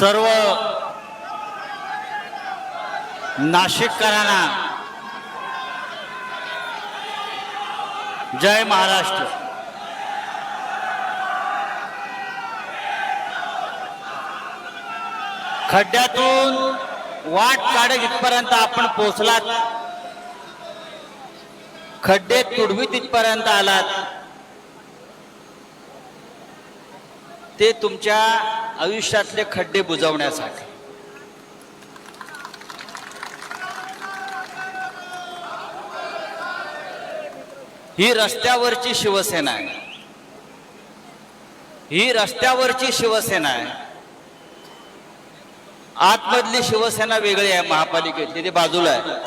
सर्व नाशिककरांना जय महाराष्ट्र। खड्ड्यातून वाट काढत इथपर्यंत आपण पोहोचलात, खड्डे तुडवीत इथपर्यंत आलात, ते तुमच्या आयुष्यातले खड्डे बुजवण्यासाठी। ही रस्त्यावरची शिवसेना आहे, ही रस्त्यावरची शिवसेना आहे। आतमधली शिवसेना वेगळी आहे, महापालिकेतली ती बाजूला आहे।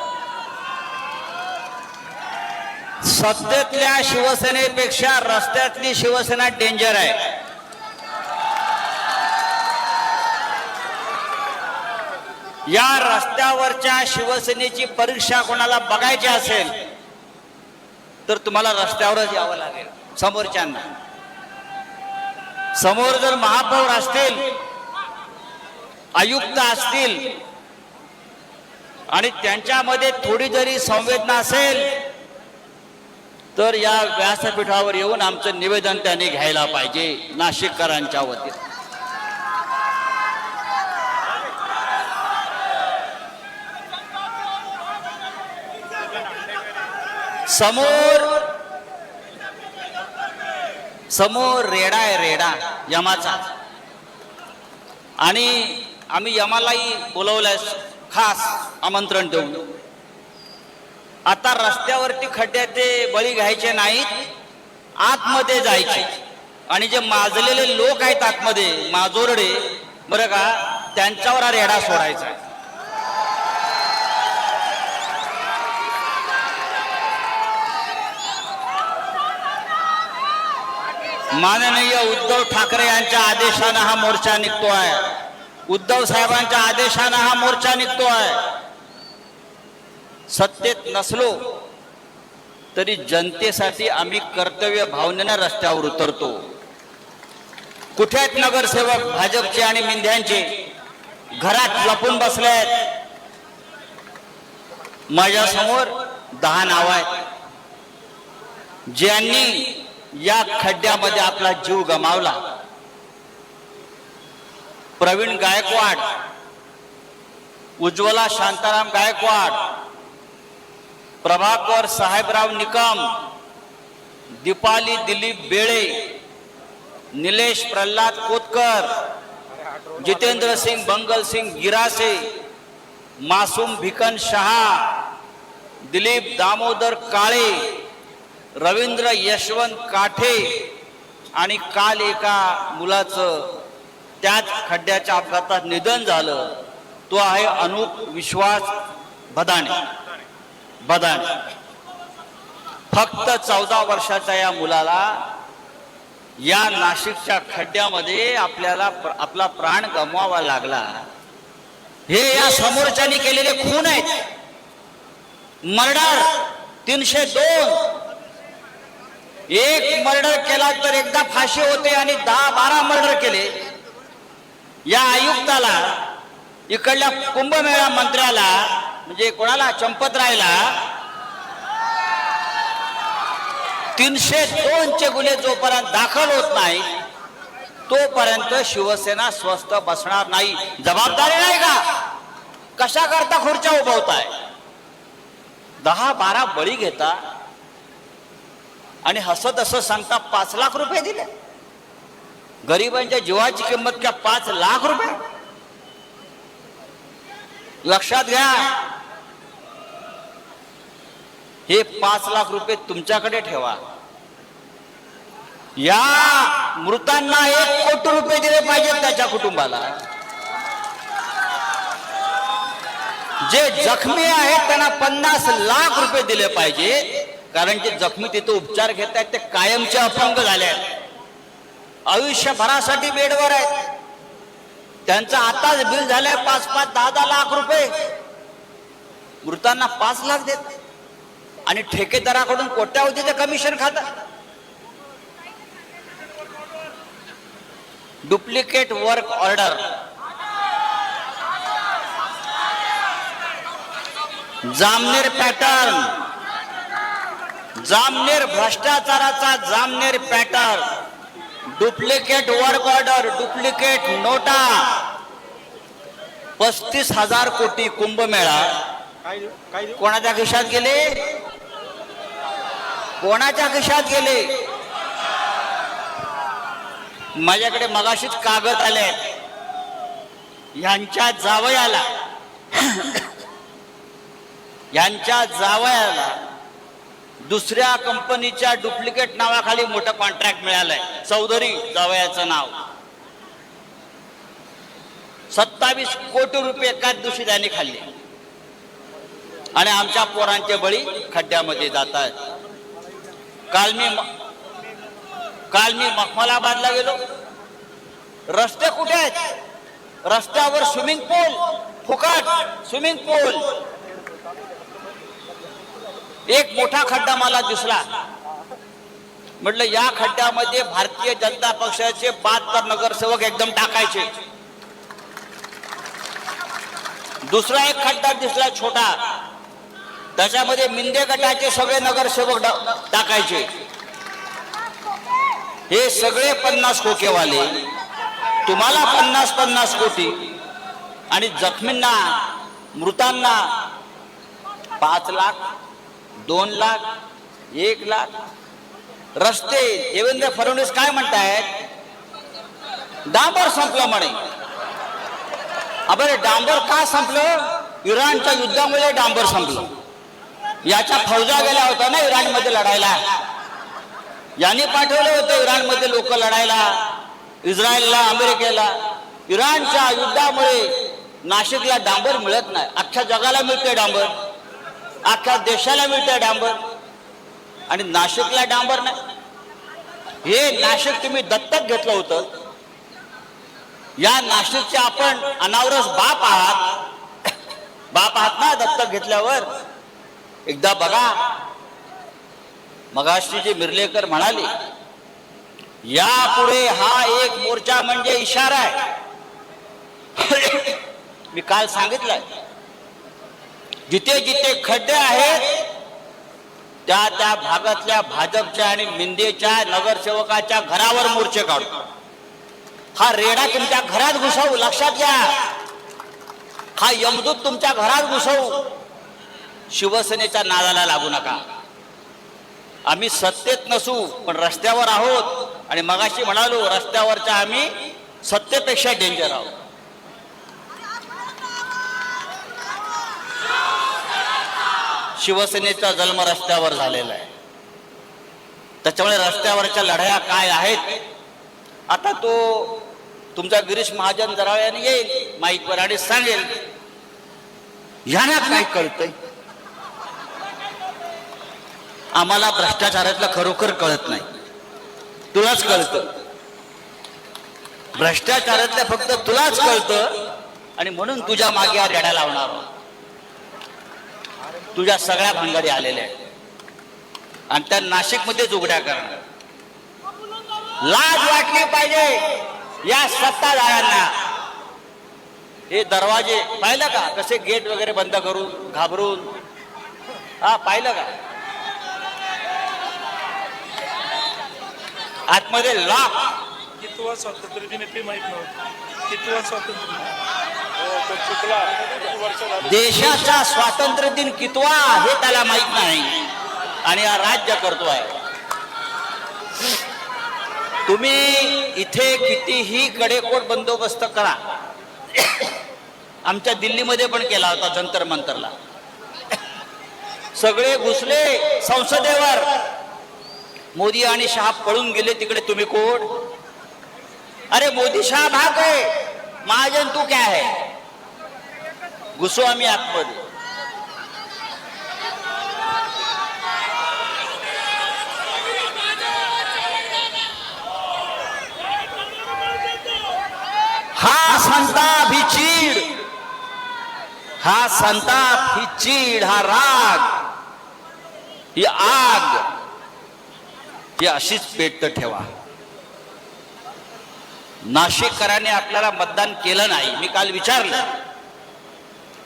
सत्तेतल्या शिवसेनेपेक्षा रस्त्यातली शिवसेना डेंजर आहे। या रस्त्यावरच्या शिवसेनेची परीक्षा कोणाला बघायची असेल तर तुम्हाला रस्त्यावरच यावं लागेल। समोरच्यांना, समोर जर महापौर असतील, आयुक्त असतील आणि त्यांच्यामध्ये थोडी जरी संवेदना असेल तर या व्यासपीठावर येऊन आमचं निवेदन त्यांनी घ्यायला पाहिजे नाशिककरांच्या वतीने। समोर रेडा आहे, रेडा यमाचा, आणि आम्ही यमालाही बोलवलंय खास आमंत्रण देऊन। आता रस्त्यावरती खड्ड्यात ते बळी घ्यायचे नाहीत, आतमध्ये जायचे आणि जे माजलेले लोक आहेत आतमध्ये माजोरडे बरं का, त्यांच्यावर हा रेडा सोडायचा आहे। माननीय उद्धव ठाकरे यांच्या आदेशाने हा मोर्चा निघतो आहे, उद्धव साहेबांच्या आदेशाने हा मोर्चा निघतो आहे। सत्तेत नसलो तरी जनतेसाठी आम्ही कर्तव्य भावनेने रस्त्यावर उतरतो। कुठे आहेत नगरसेवक भाजपचे आणि मिंध्यांचे? घरात लपून बसले आहेत। माझ्या समोर 10 नाव आहेत ज्यांनी या खड्ड्यामध्ये आपला जीव गमावला। प्रवीण गायकवाड, उज्ज्वला शांताराम गायकवाड, प्रभाकर साहेबराव निकम, दीपाली दिलीप बेळे, निलेश प्रल्हाद कोतकर, जितेंद्र सिंग बंगल सिंग गिरासे, मासूम भिकन शहा, दिलीप दामोदर काळे, रवींद्र यशवंत काठे आणि काल एका मुलाचं त्याच खड्ड्याच्या अपघातात निधन झालं, तो आहे अनुप विश्वास भदाणे। फक्त 14 वर्षाच्या या मुलाला या नाशिकच्या खड्ड्यामध्ये आपल्याला आपला प्राण गमवावा लागला। हे या समोरच्यांनी केलेले खून आहेत, मर्डर 302। एक मर्डर केला तर एकदा फाशी होते आणि 10-12 मर्डर केले। या आयुक्ताला, इकडल्या कुंभमेळा मंत्र्याला म्हणजे कोणाला, चंपतरायला 302 चे गुन्हे जोपर्यंत दाखल होत नाही तोपर्यंत शिवसेना स्वस्थ बसणार नाही। जबाबदारी नाही का? कशा करता खुर्च्या उभवताय? 10-12 बळी घेता आणि हसत असं सांगता 5 लाख रुपये दिले। गरिबांच्या जीवाची किंमत क्या 5 लाख रुपये? लक्षात घ्या, हे 5 लाख रुपये तुमच्याकडे ठेवा। या मृतांना 1 कोटी रुपये दिले पाहिजेत त्याच्या कुटुंबाला। जे जखमी आहेत त्यांना 50 लाख रुपये दिले पाहिजे, कारण जे जखमी तिथे उपचार घेत आहेत ते कायमचे अपंग झाले आहेत, आयुष्यभरासाठी बेडवर आहेत। त्यांचं आताच बिल झालंय 5-5, 10-10 लाख रुपये। मृतांना 5 लाख देत आणि ठेकेदाराकडून कोट्यावधीचे कमिशन खातात। Duplicate work order Jamner pattern, Jamner भ्रष्टाचाराचा Jamner pattern, duplicate work order, duplicate नोटा, 35,000 कोटी कुंभमेळा कोणाच्या खिशात गेले? कोणाच्या खिशात गेले? माझ्याकडे मगाशीच कागद आले. यांच्या जावयाला दुसऱ्या कंपनीच्या डुप्लिकेट नावाखाली मोठं कॉन्ट्रॅक्ट मिळालंय. चौधरी जावयाचं नाव. 27 कोटी रुपये एकाच दिवशी त्यांनी खाल्ले आणि आमच्या पोरांचे बळी खड्ड्यामध्ये जात आहेत. काल मी मखमलाबादला गेलो. रस्ते कुठे आहेत? रस्त्यावर स्विमिंग पूल, फुकट स्विमिंग पूल. एक मोठा खड्डा मला दिसला. म्हटलं या खड्ड्यामध्ये भारतीय जनता पक्षाचे 72 नगरसेवक एकदम टाकायचे. दुसरा एक खड्डा दिसला छोटा, त्याच्यामध्ये मिंदे गटाचे सगळे नगरसेवक टाकायचे. हे सगळे 50 खोकेवाले. तुम्हाला 50 कोटी आणि जखमींना, मृतांना 5 लाख, 2 लाख, 1 लाख. रस्ते देवेंद्र फडणवीस काय म्हणतायत? डांबर संपलं म्हणे. अबे डांबर का संपलं? इराणच्या युद्धामुळे डांबर संपलं. याच्या फौजा गेल्या होत्या ना इराणमध्ये लढायला. यांनी पाठवले होते इराणमध्ये लोक लढायला, इस्रायलला, अमेरिकेला. इराणच्या युद्धामुळे नाशिकला डांबर मिळत नाही. अख्ख्या जगाला मिळते डांबर, अख्ख्या देशाला मिळते डांबर, आणि नाशिकला डांबर नाही. हे नाशिक तुम्ही दत्तक घेतलं होतं. या नाशिकचे आपण अनावरस बाप आहात. बाप आहात ना दत्तक घेतल्यावर. एकदा बघा, मगाशी जे मिर्लेकर म्हणाले, यापुढे हा एक मोर्चा म्हणजे इशारा आहे. मी काल सांगितलंय, जिथे जिथे खड्डे आहेत त्या त्या भागातल्या भाजपच्या आणि मिंदेच्या नगरसेवकाच्या घरावर मोर्चे काढू. हा रेडा तुमच्या घरात घुसवू, लक्षात घ्या. हा यमदूत तुमच्या घरात घुसवू. शिवसेनेच्या नादाला लागू नका. आम्ही सत्तेत नसू पण रस्त्यावर आहोत, आणि मगाशी म्हणालो रस्त्यावरच्या आम्ही सत्तेपेक्षा डेंजर आहोत. शिवसेनेचा जन्म रस्त्यावर झालेला आहे. त्याच्यामुळे रस्त्यावरच्या लढाया काय आहेत, आता तो तुमचा गिरीश महाजन जराळ्याने येईल माईकवर आणि सांगेल. ह्याला काय कळतंय? आम्हाला भ्रष्टाचारातलं खरोखर कळत नाही. तुलाच कळतं. भ्रष्टाचारातलं फक्त तुलाच कळतं, आणि म्हणून तुझ्या मागे हा रेडा लावणार. तुझ्या सगळ्या भांगाडी आलेल्या आहेत आणि त्या नाशिकमध्येच उघड्या करणार. लाज वाटली पाहिजे या सत्ताधाऱ्यांना. हे दरवाजे पाहिलं का कसे गेट वगैरे बंद करून घाबरून? हा पाहिलं का? आतमध्ये लॉक. कितवा स्वातंत्र्य दिन ते माहित नव्हतं. कितवा स्वातंत्र्य देशाचा स्वातंत्र्य दिन कितवा हे त्याला माहित नाही, आणि हा राज्य करतोय. तुम्ही इथे कितीही कडेकोट बंदोबस्त करा. आमच्या दिल्लीमध्ये पण केला होता जंतर मंतरला. सगळे घुसले संसदेवर. मोदी आणि शहा पळून गेले तिकडे. तुम्ही कोण? अरे मोदी शहा भाग है, महाजन तू क्या है? घुसो आम्ही आतमध्ये. हा संताप, ही चीड, हा संताप, ही चीड, हा राग, ही आग, ही अशीच पेटत ठेवा. नाशिककरांनी आपल्याला मतदान केलं नाही. मी काल विचारलं,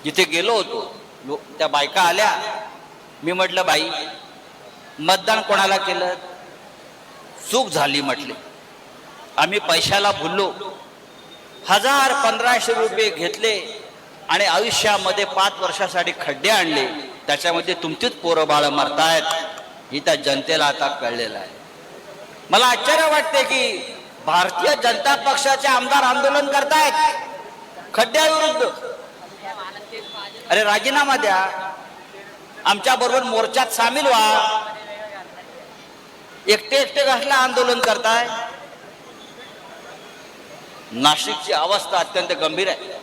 जिथे गेलो होतो, त्या बायका आल्या. मी म्हटलं बाई मतदान कोणाला केलं? चूक झाली म्हटले. आम्ही पैशाला भुललो. 1000-1500 रुपये घेतले आणि आयुष्यामध्ये 5 वर्षासाठी खड्डे आणले. त्याच्यामध्ये तुमचीच पोरं बाळं मरतायत. ही त्या जनतेला आता कळलेलं आहे. मला आश्चर्य वाटते की भारतीय जनता पक्षाचे आमदार आंदोलन करतायत खड्ड्याविरुद्ध. अरे राजीनामा द्या, आमच्या बरोबर मोर्चात सामील व्हा. एकटे एकटे कसलं आंदोलन करताय? नाशिकची अवस्था अत्यंत गंभीर आहे.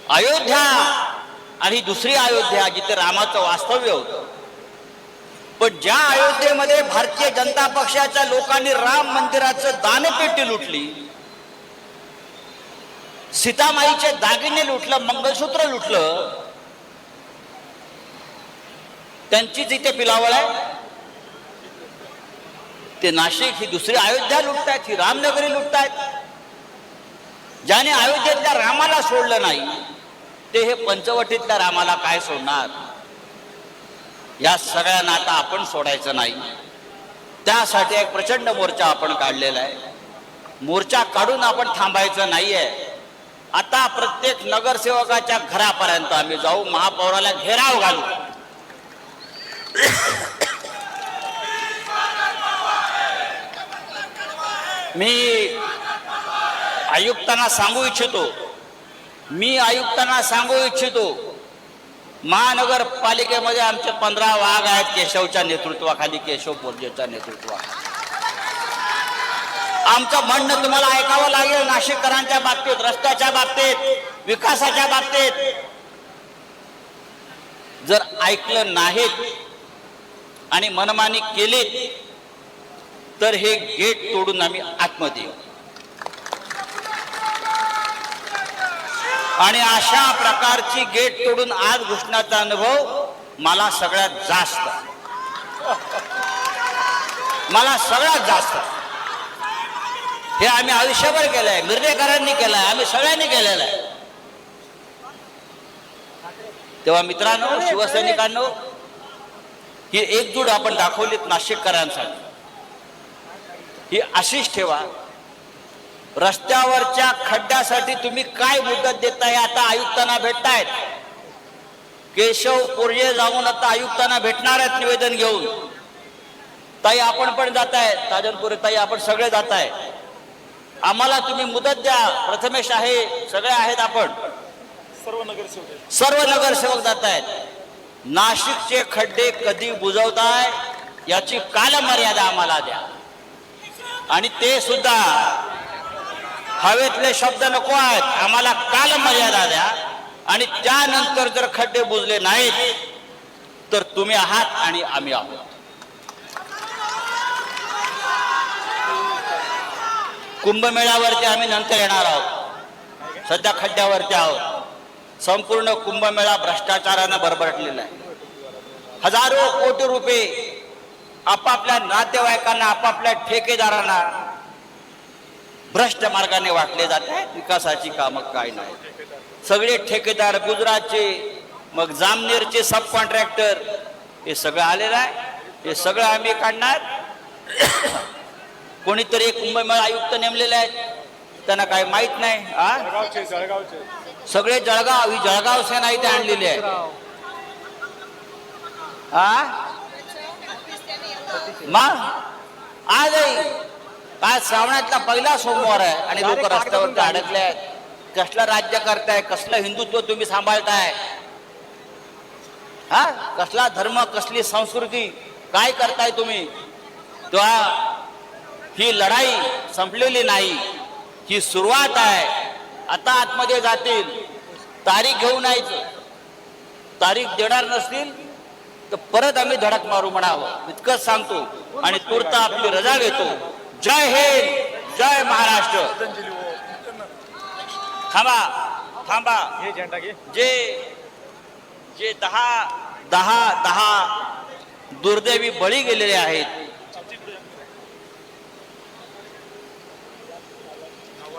अयोध्या आणि दुसरी अयोध्या जिथे रामाचं वास्तव्य होतं, पण ज्या अयोध्येमध्ये भारतीय जनता पक्षाच्या लोकांनी राम मंदिराचं दानपेटी लुटली, सीतामाईचे दागिने लुटलं, मंगळसूत्र लुटलं, त्यांचीच इथे पिलावळ आहे. ते नाशिक ही दुसरी अयोध्या लुटतायत, ही रामनगरी लुटतायत. ज्याने अयोध्येतल्या रामाला सोडलं नाही ते हे पंचवटीतल्या रामाला काय सोडणार? या सगळ्यांना आता आपण सोडायचं नाही. त्यासाठी एक प्रचंड मोर्चा आपण काढलेला आहे. मोर्चा काढून आपण थांबायचं नाहीये. आता प्रत्येक नगरसेवकाच्या घरापर्यंत आम्ही जाऊ, महापौराला घेराव घालू. मी आयुक्तांना सांगू इच्छितो, महानगरपालिकेमध्ये आमचे 15 वाघ आहेत केशवच्या नेतृत्वाखाली, केशव बोर्जेच्या नेतृत्वाखाली. आमचं म्हणणं तुम्हाला ऐकावं लागेल. नाशिककरांच्या बाबतीत, रस्त्याच्या बाबतीत, विकासाच्या बाबतीत जर ऐकलं नाहीत आणि मनमानी केलीत तर हे गेट तोडून आम्ही आतमध्ये येऊ. आणि अशा प्रकारची गेट तोडून आज घुसण्याचा अनुभव मला सगळ्यात जास्त हे आम्ही आयुष्यभर केलंय. मिरजेकरांनी केलंय, आम्ही सगळ्यांनी केलेलं आहे. तेव्हा मित्रांनो, शिवसैनिकांनो, ही एकजूट आपण दाखवलीत नाशिककरांसाठी. ही अशीच ठेवा. रस्त्यावरच्या खड्ड्यासाठी तुम्ही काय मुदत देताय? आता आयुक्तांना भेटतायत. केशव बोर्जे जाऊन आता आयुक्तांना भेटणार आहेत निवेदन घेऊन. ताई आपण पण जाताय, ताजनपुरे ताई आपण सगळे जाताय. आम्हाला तुम्ही मुदत द्या. प्रथमेश आहे, सगळे आहेत, आपण सर्व नगरसेवक जात आहेत. नाशिकचे खड्डे कधी बुजवताय याची कालमर्यादा आम्हाला द्या. आणि ते सुद्धा हवेतले शब्द नको आहेत, आम्हाला कालमर्यादा द्या. आणि त्यानंतर जर खड्डे बुजले नाहीत तर तुम्ही आहात आणि आम्ही आहोत. कुंभमेळ्यावरती आम्ही नंतर येणार आहोत. सध्या खड्ड्यावरती आहोत. संपूर्ण कुंभमेळा भ्रष्टाचारानं भरभरटलेला आहे. हजारो कोटी रुपये आपापल्या नातेवाईकांना, आपापल्या ठेकेदारांना भ्रष्ट मार्गाने वाटले जात आहेत. विकासाची कामं काय नाही. सगळे ठेकेदार, गुजरातचे, मग जामनेरचे सब कॉन्ट्रॅक्टर, हे सगळं आलेलं आहे. हे सगळं आम्ही काढणार. कोणीतरी एक कुंभमेळा आयुक्त नेमलेले आहेत, त्यांना काय माहित नाही. सगळे जळगाव, ही जळगाव सेना इथे आणलेली आहे. मग आज श्रावणातला पहिला सोमवार आहे आणि लोक रस्त्यावरती अडकले आहेत. कसलं राज्य करताय? कसलं हिंदुत्व तुम्ही सांभाळताय? कसला धर्म, कसली संस्कृती, काय करताय तुम्ही? तेव्हा ही लढाई संपलेली नाही, ही सुरुवात आहे. आता आतमध्ये जातील, तारीख घेऊन यायचं. तारीख देणार नसतील तर परत आम्ही धडक मारू म्हणावं, इतकंच सांगतो. आणि तुर्ता आपली रजा घेतो. जय हिंद, जय महाराष्ट्र. थांबा. जे 10 दुर्दैवी बळी गेलेले आहेत,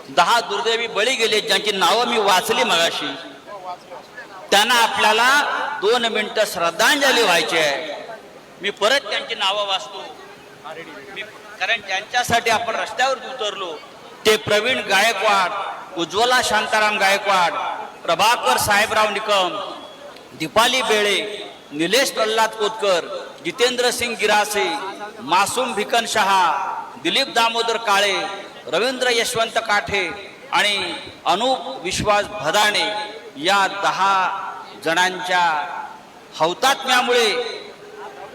10 दुर्दैवी बळी गेले, ज्यांची नावं मी वाचली मगाशी. त्यांना आपल्याला 2 मिनिटं श्रद्धांजली व्हायची आहे. मी परत त्यांची नावं वाचतो, कारण त्यांच्यासाठी आपण रस्त्यावर उतरलो. ते प्रवीण गायकवाड, उज्ज्वला शांताराम गायकवाड, प्रभाकर साहेबराव निकम, दीपाली बेळे, निलेश प्रल्हाद कोतकर, जितेंद्र सिंग गिरासे, मासूम भिकन शहा, दिलीप दामोदर काळे, रवींद्र यशवंत काठे आणि अनुप विश्वास भदाणे या 10 जणांच्या हौतात्म्यामुळे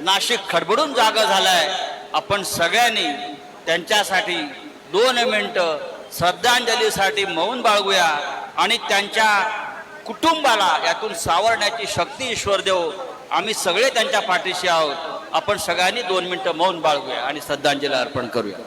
नाशिक खडबडून जागा झालाय. आपण सगळ्यांनी त्यांच्यासाठी 2 मिनिटं श्रद्धांजलीसाठी मौन बाळगूया आणि त्यांच्या कुटुंबाला यातून सावरण्याची शक्ती ईश्वर देव. आम्ही सगळे त्यांच्या पाठीशी आहोत. आपण सगळ्यांनी 2 मिनिटं मौन बाळगूया आणि श्रद्धांजली अर्पण करूया.